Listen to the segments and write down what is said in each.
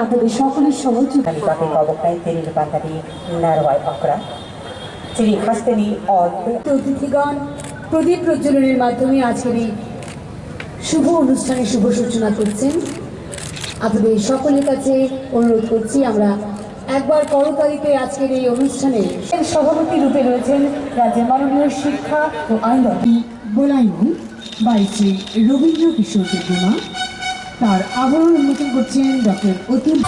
আপনাদের সকলের সহযোগিতা Bakit pabukay tiri pantari narway okra. Tiri hasteni or অতিথিগণ প্রদীপ প্রজ্বলনের মাধ্যমে আজকের এই শুভ অনুষ্ঠানের শুভ সূচনা করছেন। আপনাদের সকলের কাছে অনুরোধ করছি আমরা একবার করতালিতে আজকের এই অনুষ্ঠানে সভাপতি রূপে রয়েছেন রাজ্যের মাননীয় শিক্ষা ও আইন বোলাইমু বাইশে রবীন্দ্র কিশোর প্রতিমা তার আবরণ উন্মোচন করছেন ডক্টর অতুল।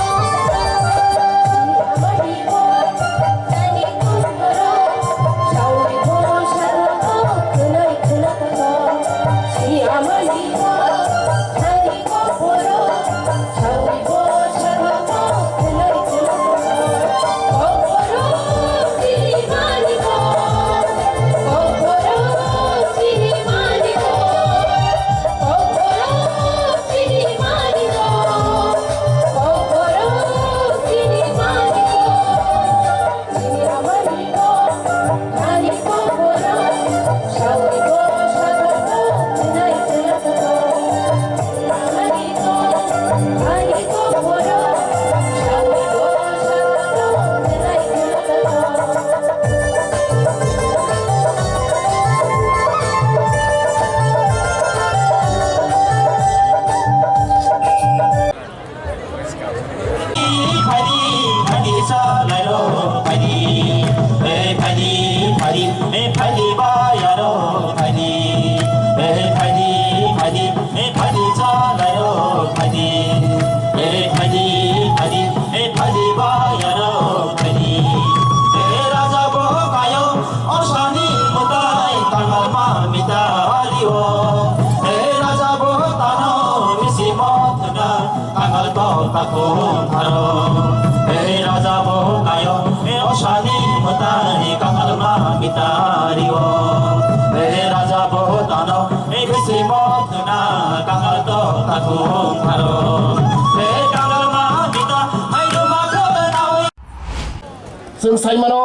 जों साइमानो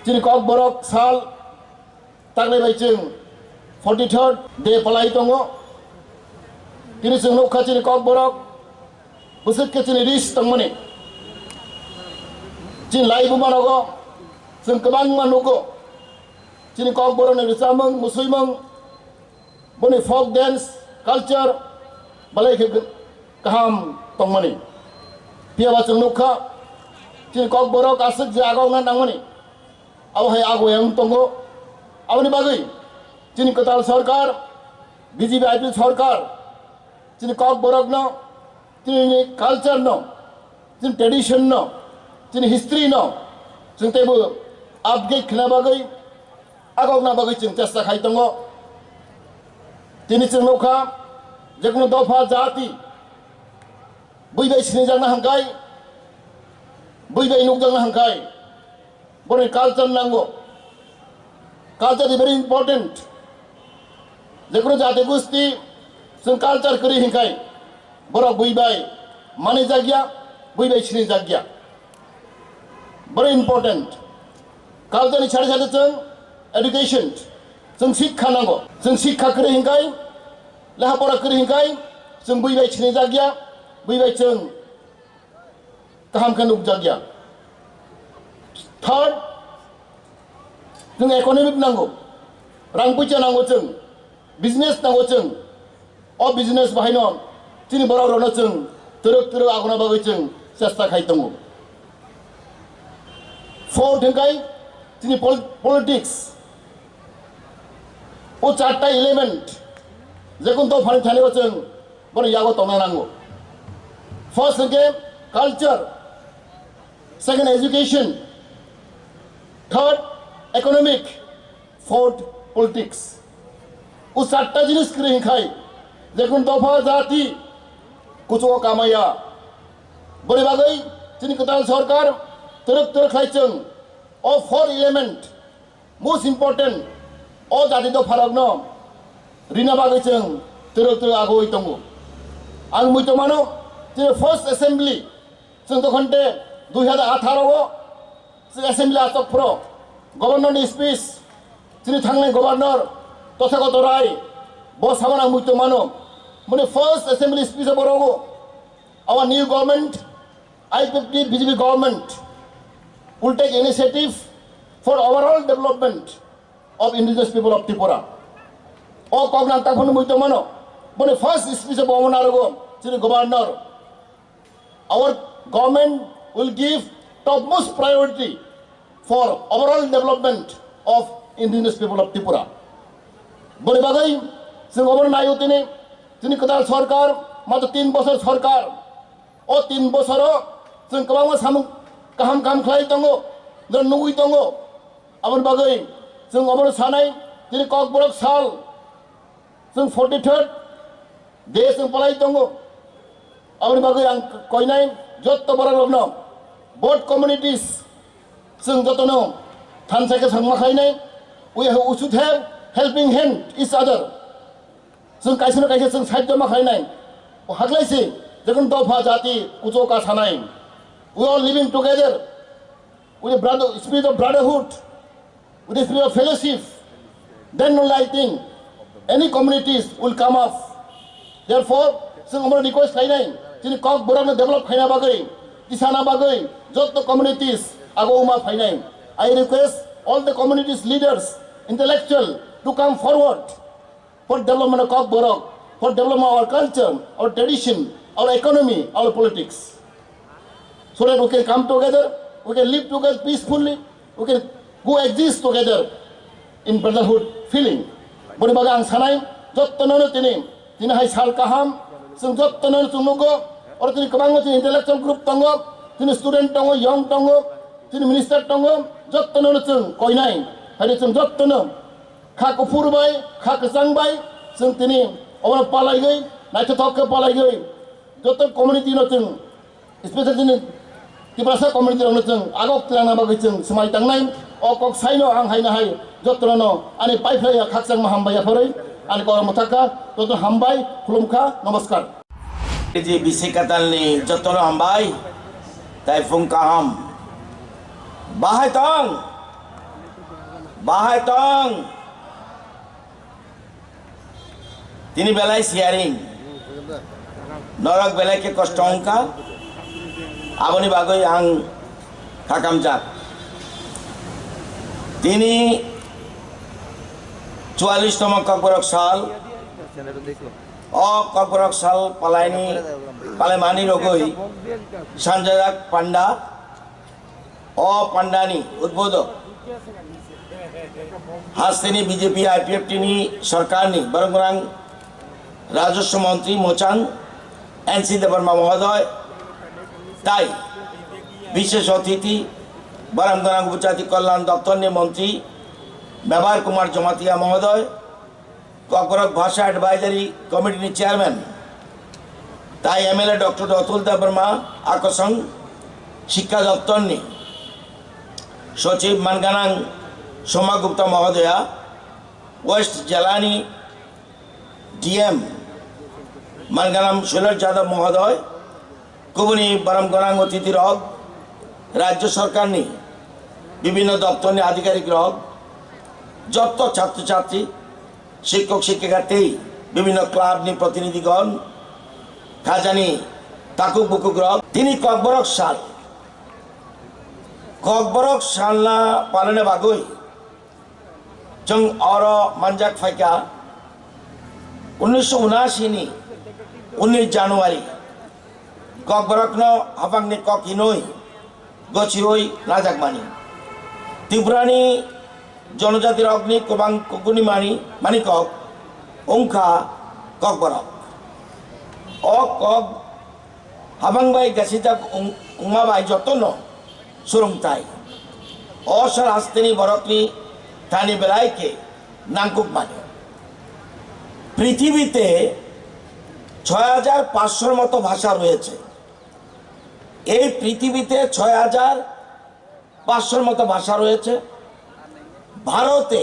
चिनि कक बरक साल तांनाय बाय जों 43rd डे पलाई दङ तिनि जों नखा चिनि कक बरक बोसोरके चिनि रिस दंमोन चिनि लाइबो मानगो जों गोबां मानगो चिनि कक बरकनि रिसामों मुसुइमों बनि folk dance culture बालायखे गाहाम दंमोन पियाबा जों नखा चिनि कक बरक आसक जे आगावना नांगमोन आवहाय आगोयां दङ आवनि बागै चिनि कताल सरकार बीजेपी आईपी सरकार चिनि कक बरक न चिनि कल्चर न चिनि ट्रेडिशन न चिनि हिस्ट्री न जों तेबो आपडेट खाना बागै आगावना बागै जों चेष्टा खाय दङ दिनै जों नखा जेकुनु दफा जाति बैबाय सिनायजानो हांखाय बैबाय नुजानो हांखाय बरनि कालचार नांगौ कालचार इज वेरी इम्पोर्टेंट जेकुनु जाति गोष्ठी जों कालचार करि हिंखाय बरक बैबाय माने जागिया बैबाय सिनाय जागिया वेरी इम्पोर्टेंट कालचारनि साथे साथे जों एडुकेशन जों शिक्षा नांगौ जों शिक्षा करि हिंखाय लेखा फरा करि हिंखाय जों बैबाय सिनाय जागिया बैबाय जों गाहामखौ नुग जागिया थर्ड जों इकोनॉमिक नांगौ रां पैसा नांगौ जों बिजनेस नांगौ जों अ बिजनेस बाहायनो चिनि बर'नो जों तरक आगना बागै जों चेष्टा खाय दङ फोर्थ हिंखाय चिनि पलिटिक्स ओ चारटा एलिमेंट जेकुन तो फानि थानायाव जों बरनि यागो तंना नांगौ फर्स्ट हिंखे culture second education third economic fourth politics उ सातटा जिनिस करि हिंखाय जेकुन दफा जाति कुचो कामाया बरे बागै चिनि कताल सरकार तरक खायचों अ फोर एलिमेंट मोस्ट इम्पोर्टेंट अ जाति दो फाराग न रिना बागै जों तरक आगोय दङ आं मुइतो मानो चिनि फर्स्ट असेंबली जों दखनते 2018 असेंबली आचकफ्राव गवर्नरनि स्पीच चिनि थांनाय गवर्नर तथागत राय बसामाना मुइतो मानो माने फर्स्ट असेंबली स्पीच बरगो our new government, I-50 BJP government, will take initiative for overall development of indigenous people of Tripura. O Kognan Takun Muitomano, but the first speech of Omanarago to the governor, our government will give topmost priority for overall development of indigenous people of Tripura. Bone Bagai, Sing Oman Nayutini, Tinikadal Sorkar, Mata 3 বছর সরকার ও 3 বছরও जों गोबां गाहाम गाहाम खालामदोंङो जों नुदोंङो आबाद बागै जों अबन सानाय दिनै ककबरक साल जों 43rd डे जों पलायदोंङो आबाद बागै आं कयनाय जत्त बरालनो बोथ कम्युनिटीज जों जतनो थानसायखौ सांमाखायनाय we should have helping hand each other जों कायसेनो कायसे जों साइड माखायनाय हाग्लायसै जखन दफा जाति कुचौका सानाय we are living together with a brother, spirit of brotherhood, with a spirit of fellowship. Then only I think any communities will come up. Therefore, जों हमर request खायनाय दिनै कक बरानो डेभलप खायना बागै किसाना बागै जत्त communities आगौमा फायनाय I request all the communities leaders intellectual to come forward for development of Kok Borok, for development of our culture, our tradition, our economy, our politics. So that we can come together, we can live together peacefully, we can coexist together in brotherhood feeling. Bone bagang sanay, jottono tini hai sal kaham, sing jottono tumugo, or tini kabango tini intellectual group tongo, tini student tongo, young tongo, tini minister tongo, jottono tung koinay, hari tung jottono, khak upurbai, khak sangbai, sing tini obar palai gay, naito tokke palai gay, jotto community no tung, especially tini Tiprasa community orang tu, agak terang nama kita semai tangnai, okok saino ang hai na hai, jotrono, ane pai flaya kaksang mahambaya pore, ane kau mutaka, joto hambai, kulumka, namaskar. Jadi bisikatan ni jotrono hambai, taifung kaham, bahai tong, tini belai sharing, norak belai ke kostongka. Aboni bagoy ang Kakamjat. Tini 44তম Kokborok সাল ও ককবরক সাল পালাইমানি রগই সঞ্জয় পান্ডা ও পান্ডানি উদ্বোধক হাস্তিনি BJP IPFT নি সরকারনি বরংরাং রাজস্ব মন্ত্রী মোচাং NC Debbarma মহোদয় তাই বিশেষ অতিথি বরামগনাং উপজাতি কল্যাণ দপ্তরের মন্ত্রী ব্যবহার কুমার জমাতিয়া মহোদয় ককবরক ভাষা অ্যাডভাইজারি কমিটির চেয়ারম্যান তাই এমএলএ ডক্টর অতুল দেববর্মা আকর্ষণ শিক্ষা দপ্তরের সচিব মানগানাং সোমা গুপ্তা মহোদয়া ওয়েস্ট জেলানি ডিএম মানগানাম সুলর যাদব মহোদয় কুবনি বরামগনাং অতিথি রগ রাজ্য সরকার নি বিভিন্ন দপ্তর নি আধিকারিক রগ যত ছাত্রছাত্রী শিক্ষক শিক্ষিকার্থী বিভিন্ন ক্লাব নি প্রতিনিধিগণ খাজানি তাকুক বুকুক রগ তিনি ককবরক সাল না পালনে বাগৈ जों और मंजाक फाइका 1979 नि 19 জানুয়ারি ককবরকনো হাফাংনি ককিনই গছিওই রাজাকমানি ত্রিপুরানি জনজাতির অগ্নি কোবাং কুকুনি মানি কক ওংখা ককবরক ও কক হাফাংবাই গাছিজাক উংমাবাই যতন সুরংতাই ও সার হাস্তিনি বরকনি থানি বেলাইকে নাংকুক মানে পৃথিবীতে 6500-র মতো ভাষা রয়েছে এই পৃথিবীতে 6500-র মতো ভাষা রয়েছে ভারতে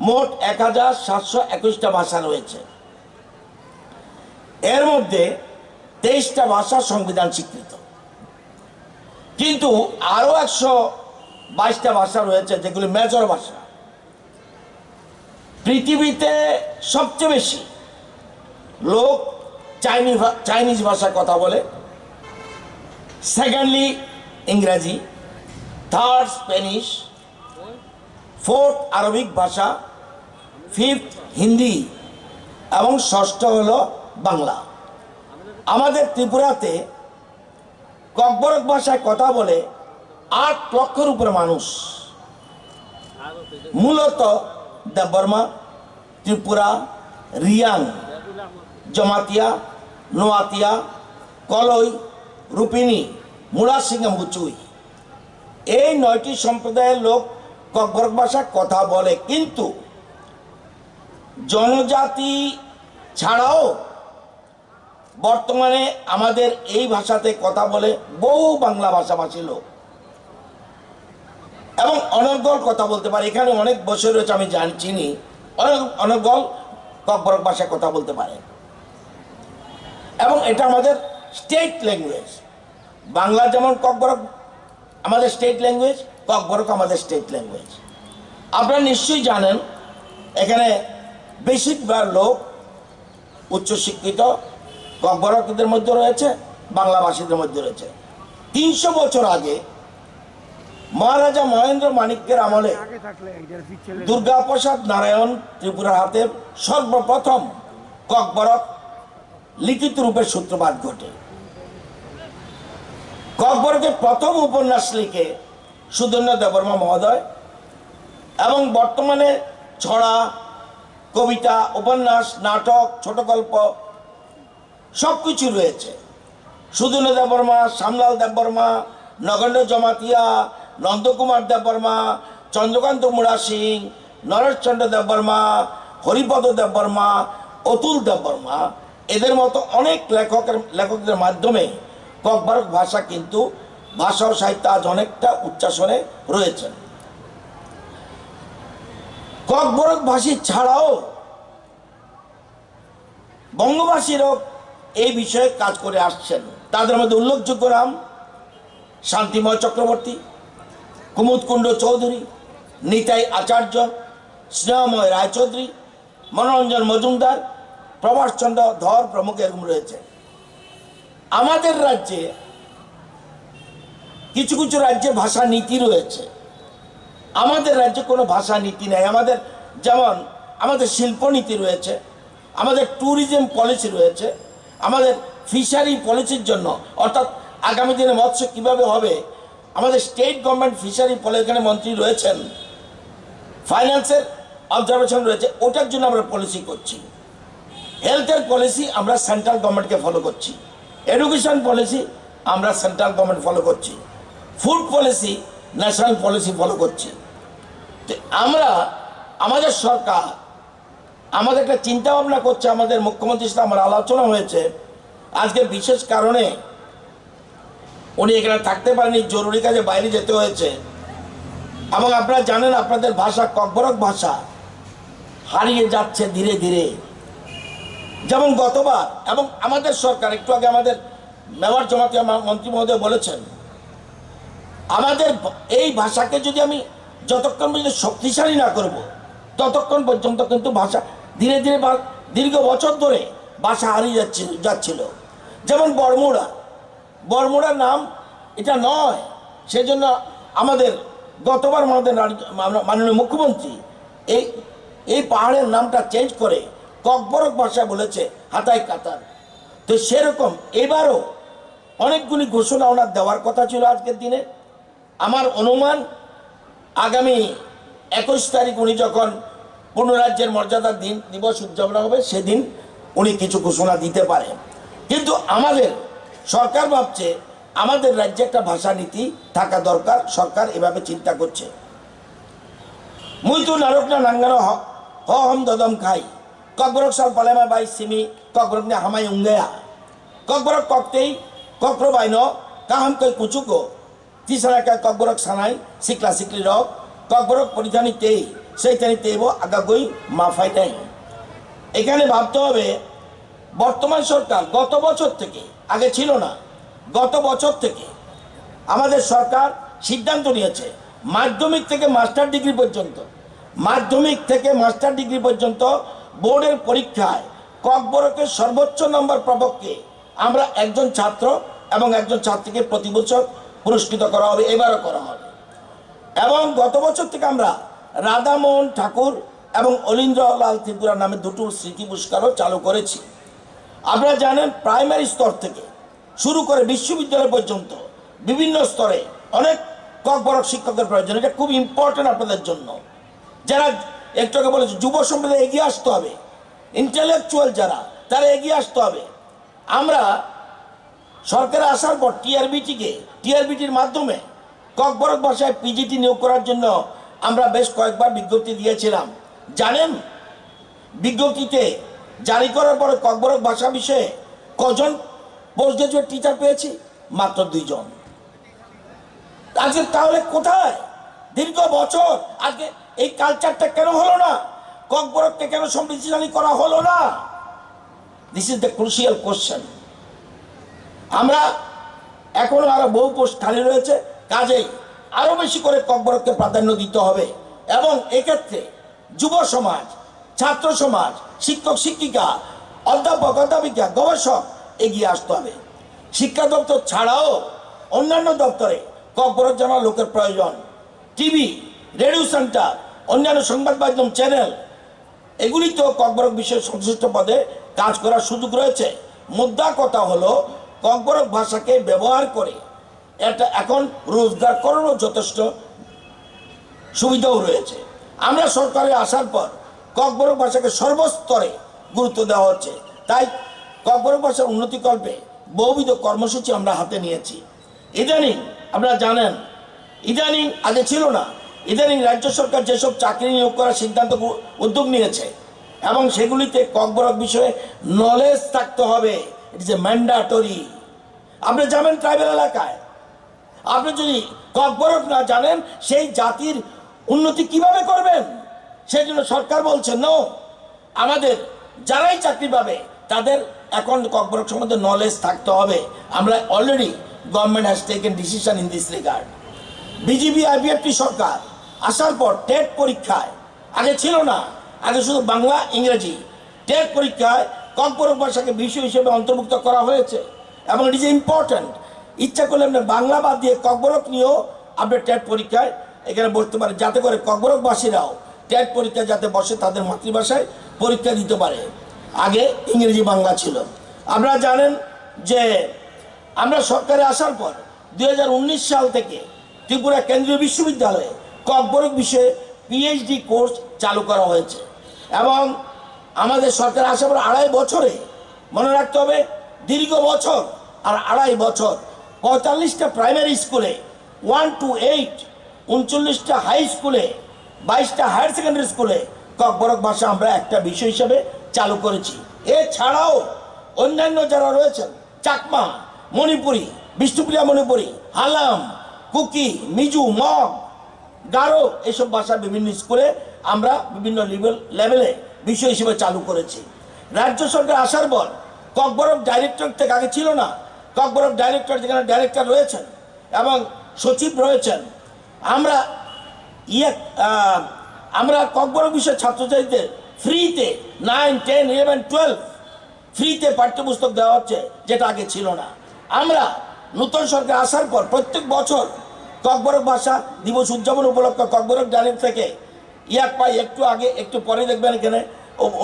মোট 1721টা ভাষা রয়েছে এর মধ্যে 23টা ভাষা সংবিধান স্বীকৃত কিন্তু আরো 122টা ভাষা রয়েছে যেগুলো মেজর ভাষা পৃথিবীতে সবচেয়ে বেশি লোক চাইনিজ ভাষায় কথা বলে সেকেন্ডলি ইংরাজি, থার্ড স্প্যানিশ, ফোর্থ আরবিক ভাষা, ফিফথ হিন্দি এবং ষষ্ঠ হলো বাংলা। আমাদের ত্রিপুরাতে ককবরক ভাষায় কথা বলে 8 লক্ষের উপরে মানুষ, মূলত দেববর্মা, ত্রিপুরা, রিয়াং, জমাতিয়া, নোয়াতিয়া, কলই, রূপিনী, মুড়াসিংহ, মুচুই, এই 9টি সম্প্রদায়ের লোক ককবরক ভাষায় কথা বলে। কিন্তু জনজাতি ছাড়াও বর্তমানে আমাদের এই ভাষাতে কথা বলে বহু বাংলা ভাষাভাষী লোক এবং অনর্গল কথা বলতে পারে। এখানে অনেক বছর রয়েছে, আমি চিনি অনর্গল ককবরক ভাষায় কথা বলতে পারে এবং এটা আমাদের স্টেট ল্যাঙ্গুয়েজ। বাংলা যেমন ককবরক আমাদের স্টেট ল্যাঙ্গুয়েজ, ককবরক আমাদের স্টেট ল্যাঙ্গুয়েজ। আপনারা নিশ্চয়ই জানেন এখানে বেশিরভাগ লোক উচ্চশিক্ষিত, ককবরকদের মধ্যে রয়েছে, বাংলাভাষীদের মধ্যে রয়েছে। 300 বছর আগে মহারাজা মহেন্দ্র মাণিক্যের আমলে দুর্গাপ্রসাদ নারায়ণ ত্রিপুরার হাতে সর্বপ্রথম ককবরক লিখিত রূপের সূত্রপাত ঘটে। ককবরকের প্রথম উপন্যাস লিখে সুধন্য দেববর্মা মহোদয় এবং বর্তমানে ছড়া, কবিতা, উপন্যাস, নাটক, ছোট গল্প সব কিছু রয়েছে। সুধন্য দেববর্মা, শ্যামলাল দেববর্মা, নগেন্দ্র জমাতিয়া, নন্দকুমার দেববর্মা, চন্দ্রকান্ত মুড়া সিং, নরেশচন্দ্র দেববর্মা, হরিপদ দেববর্মা, অতুল দেববর্মা, এদের মতো অনেক লেখকদের মাধ্যমে ককবরক ভাষা কিন্তু ভাষা ও সাহিত্য আজ অনেকটা উচ্চাসনে রয়েছে। ককবরক ভাষী ছাড়াও বঙ্গবাসীরাও এই বিষয়ে কাজ করে আসছেন। তাদের মধ্যে উল্লেখযোগ্য নাম শান্তিময় চক্রবর্তী, কুমুদ কুণ্ড চৌধুরী, নিতাই আচার্য, স্নেহময় রায়চৌধুরী, মনোরঞ্জন মজুমদার, প্রভাষচন্দ্র ধর প্রমুখ এরকম রয়েছে। আমাদের রাজ্যে কিছু কিছু রাজ্যে ভাষা নীতি রয়েছে, আমাদের রাজ্যে কোনো ভাষা নীতি নেই। আমাদের যেমন আমাদের শিল্পনীতি রয়েছে, আমাদের ট্যুরিজম পলিসি রয়েছে, আমাদের ফিশারি পলিসির জন্য অর্থাৎ আগামী দিনে মৎস্য কীভাবে হবে আমাদের স্টেট গভর্নমেন্ট ফিশারি পলিসি, এখানে মন্ত্রী রয়েছেন, ফাইন্যান্সের অবজারভেশন রয়েছে, ওটার জন্য আমরা পলিসি করছি। হেলথের পলিসি আমরা সেন্ট্রাল গভর্নমেন্টকে ফলো করছি, এডুকেশন পলিসি আমরা সেন্ট্রাল গভর্নমেন্ট ফলো করছি, food policy national policy follow করছি। তো আমরা আমাদের সরকার আমাদের একটা চিন্তা ভাবনা করছে, আমাদের মুখ্যমন্ত্রীর সাথে আমার আলোচনা হয়েছে। আজকে বিশেষ কারণে উনি এখানে থাকতে পারেনি, জরুরি কাজে বাইরে যেতে হয়েছে। এবং আপনারা জানেন আপনাদের ভাষা ককবরক ভাষা হারিয়ে যাচ্ছে ধীরে ধীরে। যেমন গতবার এবং আমাদের সরকার একটু আগে আমাদের মেয়র জমাতি মন্ত্রী মহোদয় বলেছেন, আমাদের এই ভাষাকে যদি আমি যতক্ষণ পর্যন্ত শক্তিশালী না করব ততক্ষণ পর্যন্ত কিন্তু ভাষা ধীরে ধীরে দীর্ঘ বছর ধরে ভাষা হারিয়ে যাচ্ছিল। যেমন বড়মুড়ার নাম এটা নয়, সেজন্য আমাদের গতবার আমাদের মাননীয় মুখ্যমন্ত্রী এই পাহাড়ের নামটা চেঞ্জ করে ককবরক ভাষায় বলেছে হাতাই কাতার। তো সেরকম এবারও অনেকগুলি ঘোষণা ওনার দেওয়ার কথা ছিল আজকের দিনে। আমার অনুমান আগামী 21 তারিখ উনি যখন পূর্ণরাজ্যের মর্যাদা দিবস উদযাপন হবে সেদিন উনি কিছু ঘোষণা দিতে পারেন। কিন্তু আমাদের সরকার ভাবছে আমাদের রাজ্যে একটা ভাষা নীতি থাকা দরকার, সরকার এভাবে চিন্তা করছে। মুই তো নারক না নাঙ্গানো হম দদম খাই, ককবরক সাল পালেমা বাই সিমি, ককবরক নে হামাই উঙ্গেয়া, ককবরক ককতেই ককর বাইন কাহাম কই কুচুকো, তিসারা কা ককবরক সানাই সিকলা সিকলি রক, ককবরক পরিধানি তেই সেইখানে তেব আগাগই মাফাই নাই। এখানে ভাবতে হবে বর্তমান সরকার গত বছর থেকে, আগে ছিল না, গত বছর থেকে আমাদের সরকার সিদ্ধান্ত নিয়েছে মাধ্যমিক থেকে মাস্টার ডিগ্রি পর্যন্ত বোর্ডের পরীক্ষায় ককবরকের সর্বোচ্চ নম্বর প্রাপককে আমরা একজন ছাত্র এবং একজন ছাত্রীকে প্রতি বছর পুরস্কৃত করা হবে, এবারও করা হবে। এবং গত বছর থেকে আমরা রাধামোহন ঠাকুর এবং অলিন্দ্রলাল ত্রিপুরা নামে দুটো স্মৃতি পুরস্কারও চালু করেছি। আপনারা জানেন প্রাইমারি স্তর থেকে শুরু করে বিশ্ববিদ্যালয় পর্যন্ত বিভিন্ন স্তরে অনেক ককবরক শিক্ষকের প্রয়োজন। এটা খুব ইম্পর্টেন্ট আপনাদের জন্য। যারা একটু আগে বলেছে যুব সম্প্রদায় এগিয়ে আসতে হবে, ইন্টেলেকচুয়াল যারা তারা এগিয়ে আসতে হবে। আমরা সরকারে আসার পর টিআরবিটির মাধ্যমে ককবরক ভাষায় পিজিটি নিয়োগ করার জন্য আমরা বেশ কয়েকবার বিজ্ঞপ্তি দিয়েছিলাম। জানেন বিজ্ঞপ্তিতে জারি করার পরে ককবরক ভাষা বিষয়ে কজন পোস্ট গ্রাজুয়েট টিচার পেয়েছি? মাত্র 2 জন। আজকে তাহলে কোথায় দীর্ঘ বছর আজকে এই কালচারটা কেন হলো না? ককবরককে কেন সমৃদ্ধিশালী করা হলো না? This is the crucial question. আমরা এখনো আরো বহু পোস্ট খালি রয়েছে, কাজেই আরো বেশি করে ককবরককে প্রাধান্য দিতে হবে। এবং এক্ষেত্রে যুব সমাজ, ছাত্র সমাজ, শিক্ষক শিক্ষিকা, অধ্যাপক অধ্যাপিকা, গবেষক এগিয়ে আসতে হবে। শিক্ষা দপ্তর ছাড়াও অন্যান্য দপ্তরে ককবরক জানার লোকের প্রয়োজন। টিভি, রেডিও সেন্টার, অন্যান্য সংবাদ মাধ্যম চ্যানেল, এগুলিতেও ককবরক বিষয়ে সংশ্লিষ্ট পদে কাজ করার সুযোগ রয়েছে। মুদ্রা কথা হলো ককবরক ভাষাকে ব্যবহার করে এটা এখন রোজগার করারও যথেষ্ট সুবিধাও রয়েছে। আমরা সরকারে আসার পর ককবরক ভাষাকে সর্বস্তরে গুরুত্ব দেওয়া হচ্ছে। তাই ককবরক ভাষার উন্নতিকল্পে বহুবিধ কর্মসূচি আমরা হাতে নিয়েছি। ইদানিং আপনারা জানেন, ইদানিং আগে ছিল না, ইদানিং রাজ্য সরকার যেসব চাকরি নিয়োগ করার সিদ্ধান্ত উদ্যোগ নিয়েছে এবং সেগুলিতে ককবরক বিষয়ে নলেজ থাকতে হবে। It is a mandatory. আপনি যাবেন ট্রাইবেল এলাকায়, আপনি যদি ককবরক না জানেন সেই জাতির উন্নতি কিভাবে করবেন? সেই জন্য সরকার বলছে নো, আমাদের যারাই চাকরি পাবে তাদের এখন ককবরক সম্বন্ধে নলেজ থাকতে হবে। আমরা already government has taken decision in this regard. BJP IPFT সরকার আসার পর টেট পরীক্ষায়, আগে ছিল না, আগে শুধু বাংলা ইংরেজি, টেট পরীক্ষায় ককবরক ভাষাকে বিষয় হিসেবে অন্তর্ভুক্ত করা হয়েছে এবং ইট ইজ ইম্পর্ট্যান্ট। ইচ্ছা করলে আপনি বাংলা বাদ দিয়ে ককবরক নিয়েও আপনি টেট পরীক্ষায় এখানে বসতে পারে, যাতে করে ককবরকবাসীরাও টেট পরীক্ষায় যাতে বসে তাদের মাতৃভাষায় পরীক্ষা দিতে পারে। আগে ইংরেজি বাংলা ছিল। আপনারা জানেন যে আমরা সরকারে আসার পর 2019 সাল থেকে ত্রিপুরা কেন্দ্রীয় বিশ্ববিদ্যালয়ে ককবরক বিষয়ে পিএইচডি কোর্স চালু করা হয়েছে এবং আমাদের সরকার আসার পর 2.5 বছরে, মনে রাখতে হবে দীর্ঘ বছর আর 2.5 বছর, 45টা প্রাইমারি স্কুলে 1 to 8, 39টা হাই স্কুলে, 22টা হায়ার সেকেন্ডারি স্কুলে ককবরক ভাষা আমরা একটা বিষয় হিসেবে চালু করেছি। এছাড়াও অন্যান্য যারা রয়েছেন চাকমা, মণিপুরি, বিষ্ণুপ্রিয়া মণিপুরি, হালাম, কুকি, মিজু, মগ, গারো, এইসব ভাষা বিভিন্ন স্কুলে আমরা বিভিন্ন লেভেলে বিষয় হিসেবে চালু করেছি। রাজ্য সরকার আসার পর ককবরক ডাইরেক্টর থেকে, আগে ছিল না, ককবরক ডাইরেক্টর, যেখানে ডাইরেক্টর রয়েছেন এবং সচিব রয়েছেন, আমরা ককবরক বিষয়ে ছাত্রছাত্রীদের ফ্রিতে 9, 10, 11, 12 ফ্রিতে পাঠ্যপুস্তক দেওয়া হচ্ছে, যেটা আগে ছিল না। আমরা নতুন সরকার আসার পর প্রত্যেক বছর ককবরক ভাষা দিবস উদযাপন উপলক্ষে ককবরক ডাইরেক্ট থেকে ইয়াকপাই, একটু আগে একটু পরে দেখবেন এখানে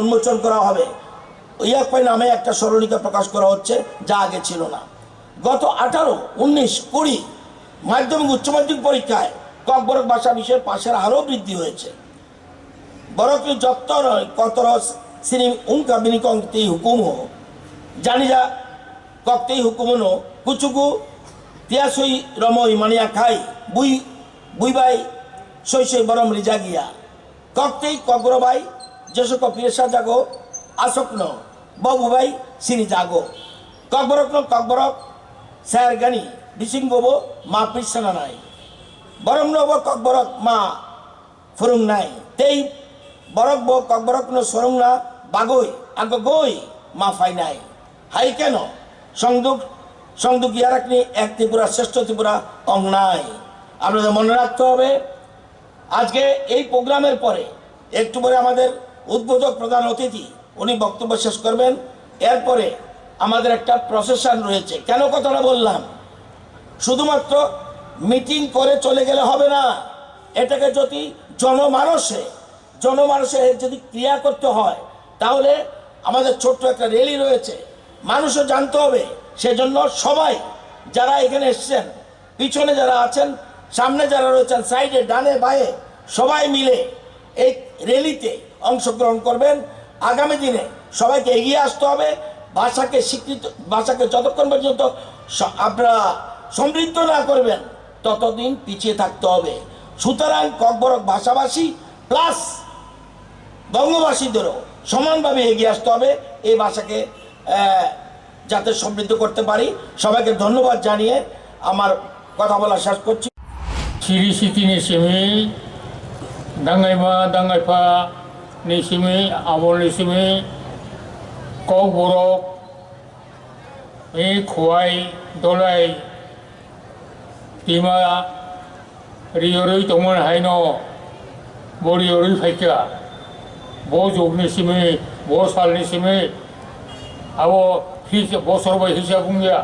উন্মোচন করা হবে, ইয়াকপাই নামে একটা স্মরণিকা প্রকাশ করা হচ্ছে, যা আগে ছিল না। গত 18, 19, 20 মাধ্যমিক উচ্চ মাধ্যমিক পরীক্ষায় ককবরক ভাষা বিষয়ে পাশের আরও বৃদ্ধি হয়েছে। বরকি যত্ত নয় কতর সিনি উঙ্কা বিনিকংতেই হুকুম জানি যা কক্তেই হুকুমনো কুচুকু তিয়াসই রমই মানিয়া খাই বুইবাই শৈশই বরম রিজা গিয়া কক্তেই কগ্রবাই যেসক পিরেসা জাগো আসক্ন ববুবাই সিনি জাগো ককবরক ককবরক স্যার গানি বিসিং ববো মা পিসানা নাই বরং নব ককবরক মা ফুরুং নাই তেই বরক বো ককবরক ন সরুং না বাগই আগ গই মা ফাই নাই। হাই কেন সংদুক ইয়ারাকনি এক ত্রিপুরা শ্রেষ্ঠ ত্রিপুরা অং নাই। আপনাদের মনে রাখতে হবে, আজকে এই প্রোগ্রামের পরে একটু পরে আমাদের উদ্বোধক প্রধান অতিথি উনি বক্তব্য শেষ করবেন। এরপরে আমাদের একটা প্রসেশন রয়েছে। কেন কথাটা বললাম? শুধুমাত্র মিটিং করে চলে গেলে হবে না, এটাকে যদি জনমানসে যদি ক্রিয়া করতে হয়, তাহলে আমাদের ছোট্ট একটা র্যালি রয়েছে, মানুষও জানতে হবে। সেজন্য সবাই যারা এখানে এসছেন, পিছনে যারা আছেন, সামনে যারা রয়েছেন, সাইডে ডানে বায়ে, সবাই মিলে এই র্যালিতে অংশগ্রহণ করবেন। আগামী দিনে সবাইকে এগিয়ে আসতে হবে। ভাষাকে যতক্ষণ পর্যন্ত আপনারা সমৃদ্ধ না করবেন, ততদিন পিছিয়ে থাকতে হবে। সুতরাং ককবরক ভাষাভাষী প্লাস বঙ্গভাষীদেরও সমানভাবে এগিয়ে আসতে হবে এই ভাষাকে যাতে সমৃদ্ধ করতে পারি। সবাইকে ধন্যবাদ জানিয়ে আমার কথা বলা শেষ করছি। Siri siti ni simi, dangai ma dangai pa ni simi, abon ni simi, kau borok, kuai dolai, tima riori toman haino, boriori faika, bo jog ni simi, bo sal ni simi, abo bo sorbai hisa bungia,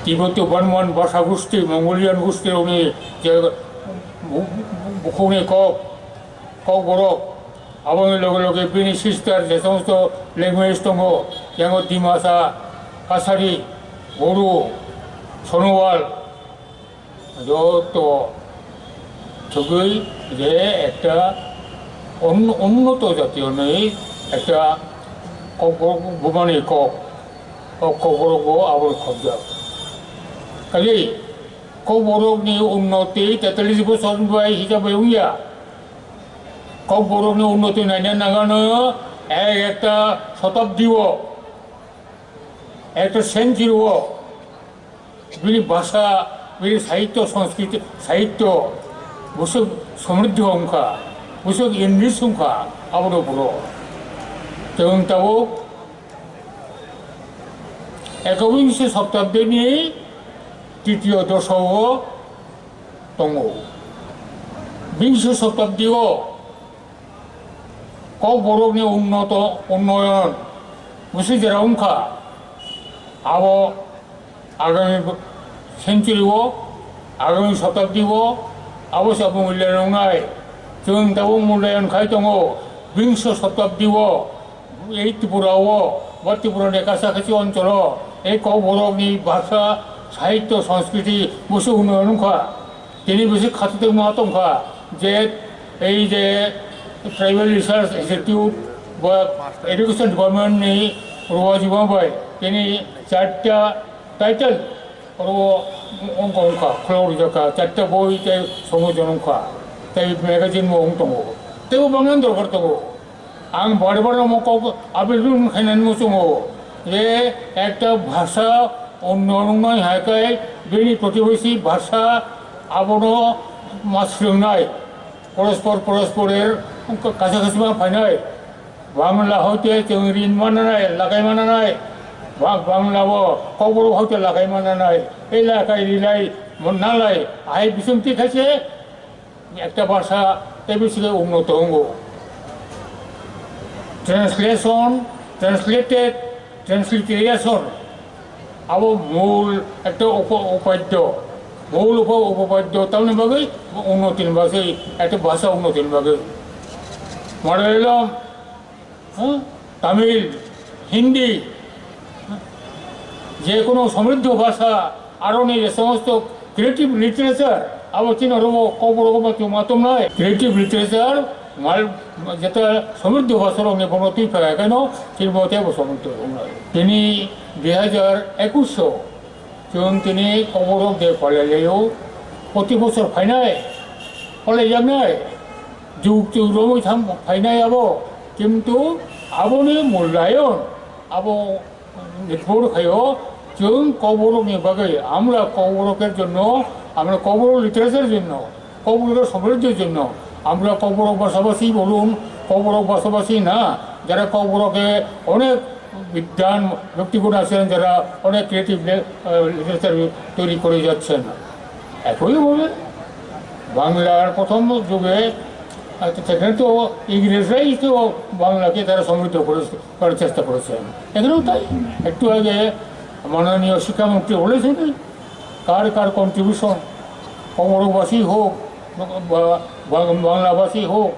তিব্বতীয় Barman ভাষা গোষ্ঠী, Mongolian গোষ্ঠীর উনি যে বুকুনি cock বরক এবং লগে লগে বিনি sister যে সমস্ত ল্যাঙ্গুয়েজ দङ, যেমন ডিমাসা, কাছারি, বড়ো, সনোয়াল, যত ঠিকই যে একটা উন্নত জাতীয় নেই, একটা কক বরক আবার খবজা কাজেই কক বরকনি উন্নতি 43 বছর হিসাবে উইয়া কক বরকনি উন্নতি নাইনে নাগানো একটা শতাব্দীও একটা সেঞ্চুরিও বিনি ভাষা বিনি সাহিত্য সংস্কৃতি সাহিত্য বুসুক সমৃদ্ধ অংখা বুসুক ইংলিশ সংখ্যা আবার बर' जों তাও একবিংশ শতাব্দীনি তৃতীয় দশক দङ। বিংশ শতাব্দীও কক বরকনি উন্নয়ন বুঝি যেরকমখা আবো আগামী সেঞ্চুরিও আগামী শতাব্দীও আবশ্যক মূল্যায়ন নাই। जों दाबो মূল্যায়ন খাই दङ। বিংশ শতাব্দীও এই ত্রিপুরাও বা ত্রিপুরাनि কাছাকাছি অঞ্চল এই কক বরকনি ভাষা সাহিত্য সংস্কৃতি বসে উন্নয়নখা তিনি বেশি খাতিতে মাতংখা যে এই যে ট্রাইবেল রিসার্চ ইনস্টিটিউট বা এডুকেশন ডিপার্টমেন্টনি रुवाजि बाबाय তিনি 4টা টাইটেল अंक अंखा खुलाव जाखा 4টা বই তাই সংযোজন अंखा তাই ম্যাগাজিন মং दङ। तेबो बांगान दरकार दङ। आं बारे बारे मको आबेदन खायनानै मोसङो जे একটা ভাষা উন্নয়ন হাইকাই বেনি প্রতিবেশী ভাষা আবনো মাছরোংনাই পরস্পরের কাছাকাছি মা ফাইনাই বাংলা হইতে जों ঋণ মানানাই লাগাই মানানাই বাংলাবো কবর হইতে লাগাই মানানাই এই লাগাই রিলাই নালাই আই বিসংতি খাইছে একটা ভাষা এই বিষয়ে উন্নত হঙ্গ। ট্রান্সলিটারেশন আবো মূল একটা উপাদ্য মূল উপপাদ্য তার বাকি উন্নতির বাকি একটা ভাষা উন্নতির বাকি মালায়ালাম তামিল হিন্দি যে কোনো সমৃদ্ধ ভাষা আরও নেই সমস্ত ক্রিয়েটিভ লিটারেচার আবার চিনা রব কবর মাতম নয় ক্রিয়েটিভ লিটারেচার মাল যেটা সমৃদ্ধ ভাষার নিপুণতি পায় কেন চিরমতে সমৃদ্ধ নয়। তিনি 2021 जों তিনি কবরক দে ফলালেও প্রতি বছর ফাইনাই ফলে যাবনাই যুগ যুগ রমই থাম ফাইনাই আবো কিন্তু আবনি মূল্যায়ন আবো নির্ভর খায়ও जों কবরকনি বাকি আমরা কবরকের জন্য আমরা কবর লিটারেচারের জন্য কবরকের সমৃদ্ধির জন্য আমরা কবরক ভাষাভাষী বলুন কবরক ভাষাভাষী না যারা কবরকে অনেক বিজ্ঞান ব্যক্তিগুণ আছেন যারা অনেক ক্রিয়েটিভ লিটারেচার তৈরি করে যাচ্ছেন। একইভাবে বাংলার প্রথম যুগে সেখানে তো ইংরেজরাই তো বাংলাকে তারা সমৃদ্ধ করার চেষ্টা করেছেন, এখানেও তাই। একটু আগে মাননীয় শিক্ষামন্ত্রী বলেছেন কার কার কন্ট্রিবিউশন, কমরবাসী হোক বা বাংলাভাষী হোক,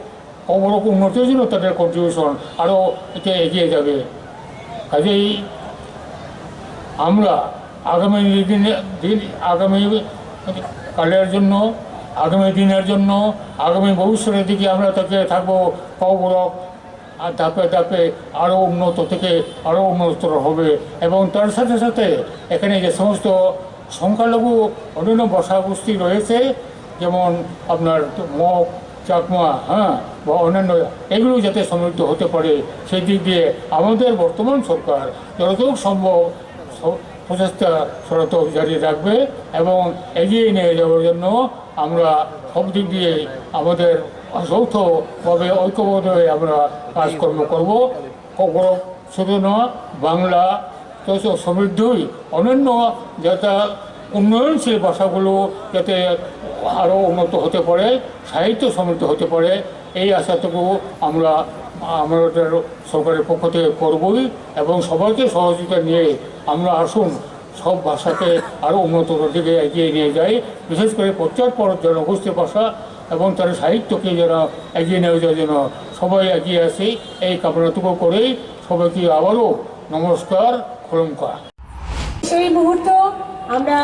কমর উন্নতির জন্য তাদের কন্ট্রিবিউশন আরও এতে এগিয়ে যাবে। কাজেই আমরা আগামী আগামী কালের জন্য, আগামী দিনের জন্য, আগামী ভবিষ্যতের দিকে আমরা তাকে থাকবো কবরক, আর ধাপে ধাপে আরও উন্নত থেকে আরও উন্নতর হবে। এবং তার সাথে সাথে এখানে যে সমস্ত সংখ্যালঘু অন্যান্য ভাষাগোষ্ঠী রয়েছে, যেমন আপনার মগ, চাকমা, হ্যাঁ, বা অন্যান্য, এগুলো যাতে সমৃদ্ধ হতে পারে সেই দিক দিয়ে আমাদের বর্তমান সরকার যতটুকু সম্ভব প্রচেষ্টা সরত জারি রাখবে এবং এগিয়ে নিয়ে যাওয়ার জন্য আমরা সব দিক দিয়ে আমাদের যৌথভাবে ঐক্যবদ্ধ হয়ে আমরা কাজকর্ম করব। শুধু নয়, বাংলা তো সমৃদ্ধই, অন্যান্য যাতে উন্নয়নশীল ভাষাগুলো যাতে আরও উন্নত হতে পারে, সাহিত্য সমৃদ্ধ হতে পারে, এই আশাটুকু আমরা আমাদের সরকারের পক্ষ থেকে করবই। এবং সবাইকে সহযোগিতা নিয়ে আমরা আসুন সব ভাষাকে আরও উন্নত দিকে এগিয়ে নিয়ে যাই, বিশেষ করে পশ্চাৎপর জনগোষ্ঠীর ভাষা এবং তার সাহিত্যকে যারা এগিয়ে নেওয়ার জন্য সবাই এগিয়ে আসি, এই কামনাটুকু করেই সবাইকে আবারও নমস্কার, খলঙ্কার। সেই মুহূর্ত আমরা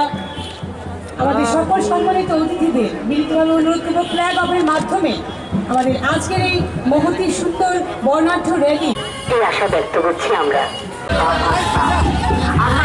আমাদের সকল সম্মানিত অতিথিদের মিলিতভাবে অনুরোধ করব ফ্ল্যাগ অফের মাধ্যমে আমাদের আজকের এই মহতি সুন্দর বর্ণাঢ্য র্যালি এই আশা ব্যক্ত করছি আমরা। আমরা